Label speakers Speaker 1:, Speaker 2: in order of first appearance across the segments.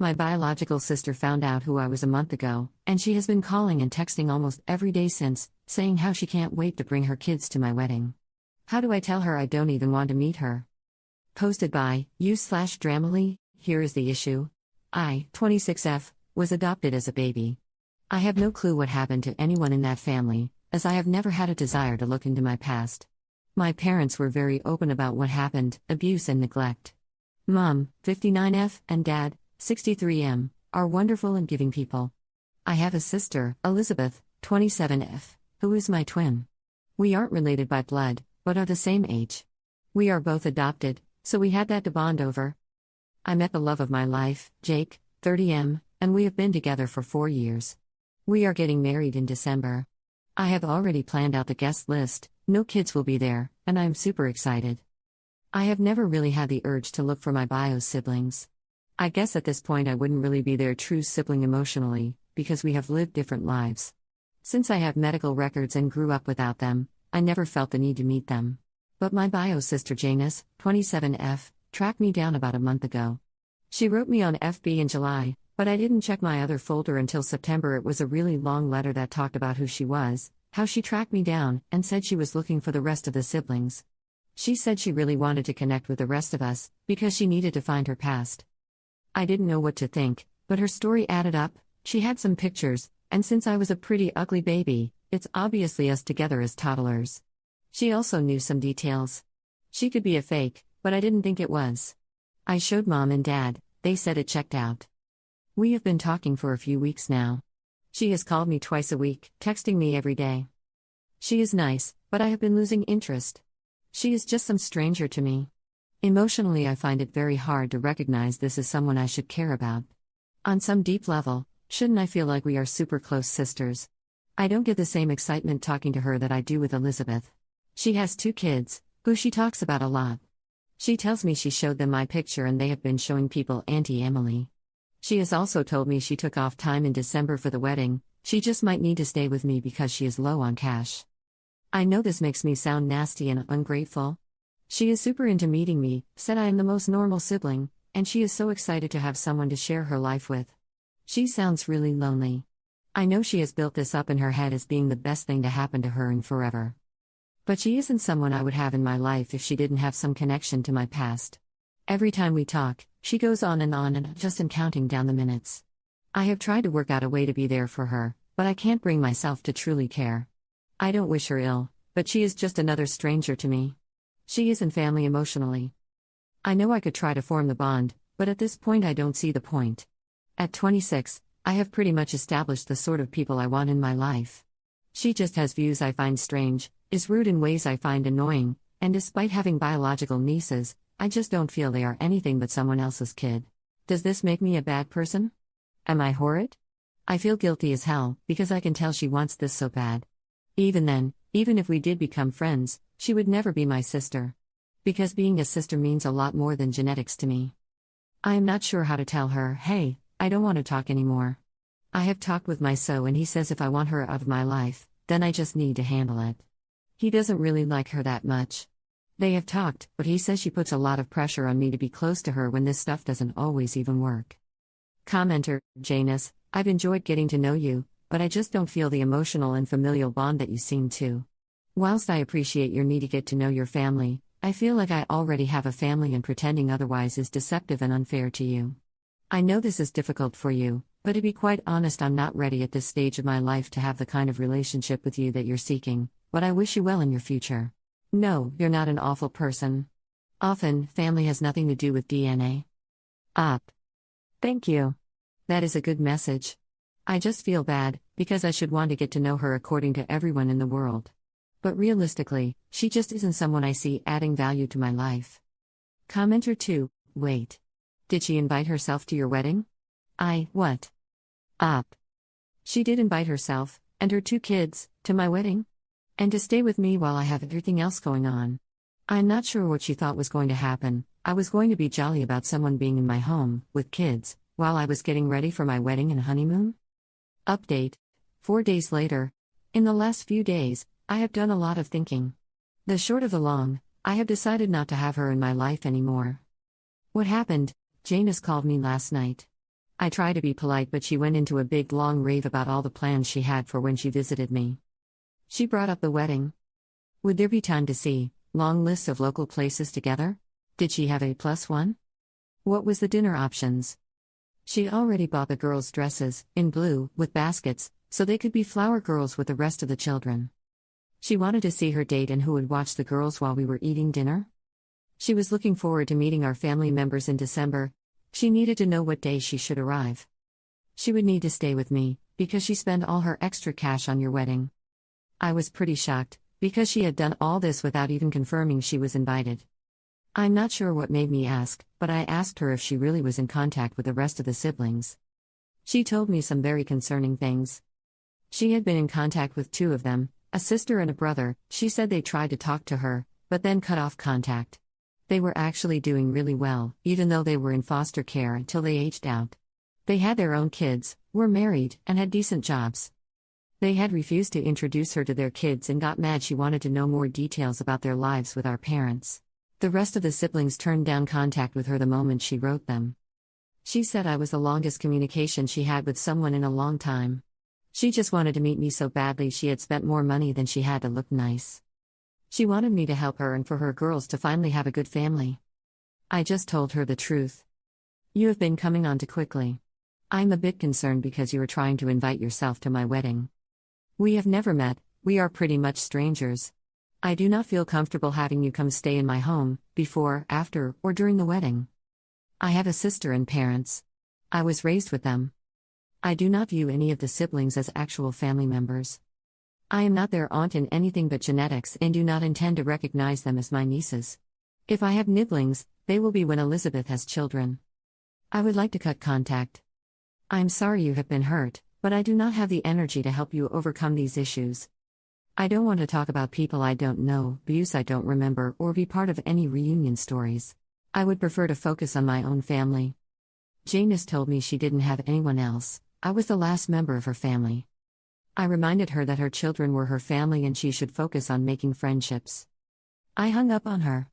Speaker 1: My biological sister found out who I was a month ago, and she has been calling and texting almost every day since, saying how she can't wait to bring her kids to my wedding. How do I tell her I don't even want to meet her? Posted by u/Dramily. Here is the issue. I, 26F, was adopted as a baby. I have no clue what happened to anyone in that family, as I have never had a desire to look into my past. My parents were very open about what happened, abuse and neglect. Mom, 59F, and Dad, 63M, are wonderful and giving people. I have a sister, Elizabeth, 27F, who is my twin. We aren't related by blood, but are the same age. We are both adopted, so we had that to bond over. I met the love of my life, Jake, 30M, and we have been together for 4 years. We are getting married in December. I have already planned out the guest list, no kids will be there, and I'm super excited. I have never really had the urge to look for my bio siblings. I guess at this point I wouldn't really be their true sibling emotionally, because we have lived different lives. Since I have medical records and grew up without them, I never felt the need to meet them. But my bio sister Janice, 27F, tracked me down about a month ago. She wrote me on FB in July, but I didn't check my other folder until September. It was a really long letter that talked about who she was, how she tracked me down, and said she was looking for the rest of the siblings. She said she really wanted to connect with the rest of us, because she needed to find her past. I didn't know what to think, but her story added up. She had some pictures, and since I was a pretty ugly baby, it's obviously us together as toddlers. She also knew some details. She could be a fake, but I didn't think it was. I showed Mom and Dad, they said it checked out. We have been talking for a few weeks now. She has called me twice a week, texting me every day. She is nice, but I have been losing interest. She is just some stranger to me. Emotionally, I find it very hard to recognize this as someone I should care about. On some deep level, shouldn't I feel like we are super close sisters? I don't get the same excitement talking to her that I do with Elizabeth. She has 2 kids, who she talks about a lot. She tells me she showed them my picture and they have been showing people Auntie Emily. She has also told me she took off time in December for the wedding. She just might need to stay with me because she is low on cash. I know this makes me sound nasty and ungrateful. She is super into meeting me, said I am the most normal sibling, and she is so excited to have someone to share her life with. She sounds really lonely. I know she has built this up in her head as being the best thing to happen to her and forever. But she isn't someone I would have in my life if she didn't have some connection to my past. Every time we talk, she goes on and I just am counting down the minutes. I have tried to work out a way to be there for her, but I can't bring myself to truly care. I don't wish her ill, but she is just another stranger to me. She isn't family emotionally. I know I could try to form the bond, but at this point I don't see the point. At 26, I have pretty much established the sort of people I want in my life. She just has views I find strange, is rude in ways I find annoying, and despite having biological nieces, I just don't feel they are anything but someone else's kid. Does this make me a bad person? Am I horrid? I feel guilty as hell, because I can tell she wants this so bad. Even then, even if we did become friends, she would never be my sister. Because being a sister means a lot more than genetics to me. I am not sure how to tell her, hey, I don't want to talk anymore. I have talked with my so and he says if I want her out of my life, then I just need to handle it. He doesn't really like her that much. They have talked, but he says she puts a lot of pressure on me to be close to her when this stuff doesn't always even work. Commenter, Janice, I've enjoyed getting to know you, but I just don't feel the emotional and familial bond that you seem to. Whilst I appreciate your need to get to know your family, I feel like I already have a family and pretending otherwise is deceptive and unfair to you. I know this is difficult for you, but to be quite honest, I'm not ready at this stage of my life to have the kind of relationship with you that you're seeking, but I wish you well in your future. No, you're not an awful person. Often, family has nothing to do with DNA. Up. Thank you. That is a good message. I just feel bad, because I should want to get to know her according to everyone in the world. But realistically, she just isn't someone I see adding value to my life. Commenter 2, wait. Did she invite herself to your wedding? What? Up. She did invite herself, and her 2 kids, to my wedding? And to stay with me while I have everything else going on. I'm not sure what she thought was going to happen. I was going to be jolly about someone being in my home, with kids, while I was getting ready for my wedding and honeymoon? Update. 4 days later. In the last few days, I have done a lot of thinking. The short of the long, I have decided not to have her in my life anymore. What happened? Janice called me last night. I tried to be polite, but she went into a big long rave about all the plans she had for when she visited me. She brought up the wedding. Would there be time to see long lists of local places together? Did she have a plus one? What was the dinner options? She already bought the girls' dresses, in blue, with baskets, so they could be flower girls with the rest of the children. She wanted to see her date and who would watch the girls while we were eating dinner. She was looking forward to meeting our family members in December. She needed to know what day she should arrive. She would need to stay with me, because she spent all her extra cash on your wedding. I was pretty shocked, because she had done all this without even confirming she was invited. I'm not sure what made me ask, but I asked her if she really was in contact with the rest of the siblings. She told me some very concerning things. She had been in contact with two of them, a sister and a brother. She said they tried to talk to her, but then cut off contact. They were actually doing really well, even though they were in foster care until they aged out. They had their own kids, were married, and had decent jobs. They had refused to introduce her to their kids and got mad. She wanted to know more details about their lives with our parents. The rest of the siblings turned down contact with her the moment she wrote them. She said I was the longest communication she had with someone in a long time. She just wanted to meet me so badly. She had spent more money than she had to look nice. She wanted me to help her and for her girls to finally have a good family. I just told her the truth. You have been coming on too quickly. I'm a bit concerned because you are trying to invite yourself to my wedding. We have never met, we are pretty much strangers. I do not feel comfortable having you come stay in my home, before, after, or during the wedding. I have a sister and parents. I was raised with them. I do not view any of the siblings as actual family members. I am not their aunt in anything but genetics and do not intend to recognize them as my nieces. If I have nibblings, they will be when Elizabeth has children. I would like to cut contact. I'm sorry you have been hurt, but I do not have the energy to help you overcome these issues. I don't want to talk about people I don't know, abuse I don't remember, or be part of any reunion stories. I would prefer to focus on my own family. Janice told me she didn't have anyone else. I was the last member of her family. I reminded her that her children were her family and she should focus on making friendships. I hung up on her.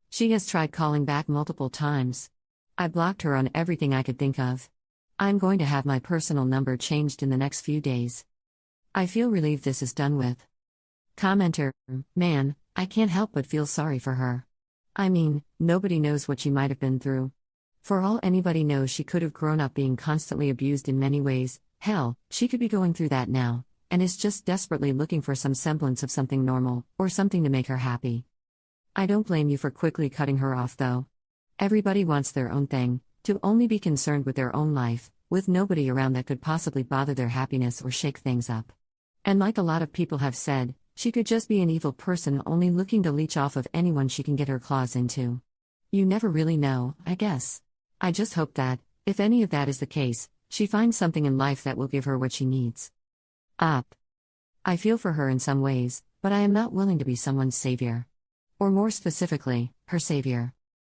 Speaker 1: She has tried calling back multiple times. I blocked her on everything I could think of. I'm going to have my personal number changed in the next few days. I feel relieved this is done with. Commenter, man, I can't help but feel sorry for her. I mean, nobody knows what she might have been through. For all anybody knows, she could have grown up being constantly abused in many ways. Hell, she could be going through that now, and is just desperately looking for some semblance of something normal, or something to make her happy. I don't blame you for quickly cutting her off though. Everybody wants their own thing, to only be concerned with their own life, with nobody around that could possibly bother their happiness or shake things up. And like a lot of people have said, she could just be an evil person only looking to leech off of anyone she can get her claws into. You never really know, I guess. I just hope that, if any of that is the case, she finds something in life that will give her what she needs. Up. I feel for her in some ways, but I am not willing to be someone's savior. Or more specifically, her savior.